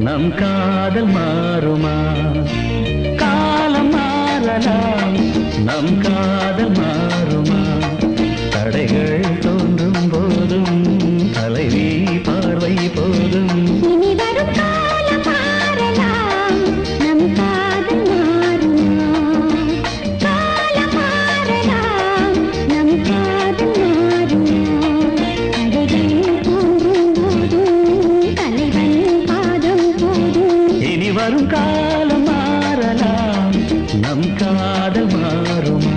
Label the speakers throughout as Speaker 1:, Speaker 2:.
Speaker 1: நம் காதல் மாறுமா? காலம் மாறலாம், நம் காதல் மாறுமா? தடைகள் தோன்றும் போதும் தலைவி பார்வை போதும்.
Speaker 2: இனி வரும் காலம் மாறலாம், நம் காதல் மாறுமா? காலம் மாறலாம், நம் காதல் மாறுமா? தடைகள் தோன்றும் போதும் தலைவன் பாதம் போதும்.
Speaker 1: இனி வரும் காலம் மாறலாம், நம் காதல் மாறுமா?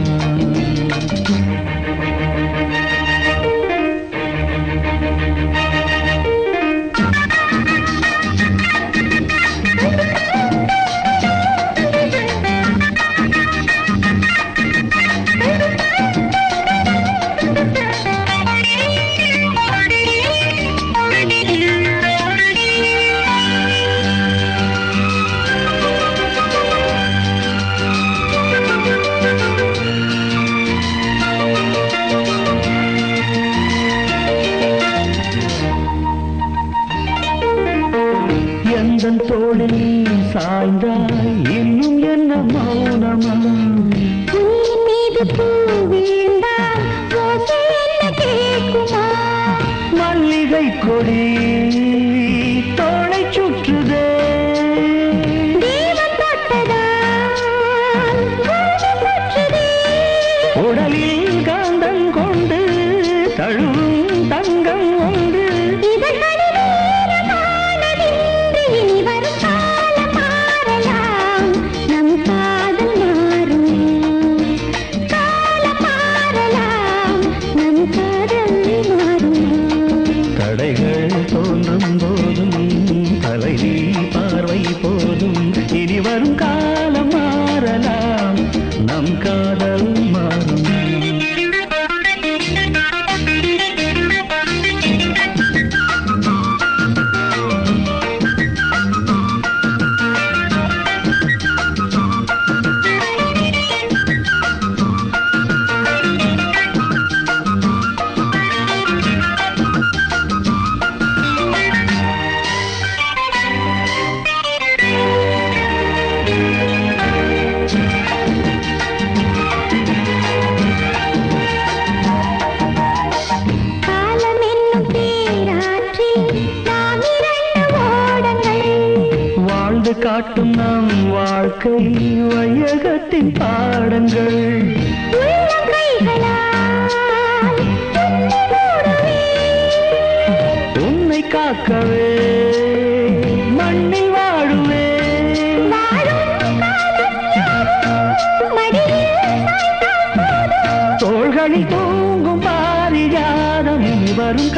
Speaker 1: எந்தன் தோளில் சாய்ந்தாய், இன்னும் என்ன மௌனமா?
Speaker 2: உன்னின் மீது பூ வீழ்ந்தால் ஓசை என்ன கேட்குமா?
Speaker 1: மல்லிகை கொடி தோளை சுற்றுதே,
Speaker 2: தேவன் தொட்டதால் பூமி சுற்றுதே.
Speaker 1: உடலில் காந்தம் கொண்டு தழுவும் தங்கம் உண்டு.
Speaker 2: இதழ்களில் ஈரமானதின்று இனி வரும் காலம் மாறலாம், நம் காதல் மாறுமா? காலம் மாறலாம், நம் காதல் மாறுமா?
Speaker 1: தடைகள் தோன்றும் போதும் தலைவி பார்வை போதும். இனி வரும் காலம் மாறலாம், நம் காதல் மாறும்.
Speaker 2: காலம் என்னும் பேராற்றில் நாம் இரண்டு ஓடங்கள்.
Speaker 1: வாழ்ந்து காட்டும் நம் வாழ்க்கை வையகத்தின் பாடங்கள்.
Speaker 2: உள்ளம் கைகளால் உன்னை மூடவே,
Speaker 1: உன்னை காக்கவே மண்ணில் வாழுவே.
Speaker 2: வாழும் காலம் யாவும் மடியில் சாய்ந்தால் போதும்.
Speaker 1: தோள்களில் தூங்கும் பாரிஜாதம் இனி வரும்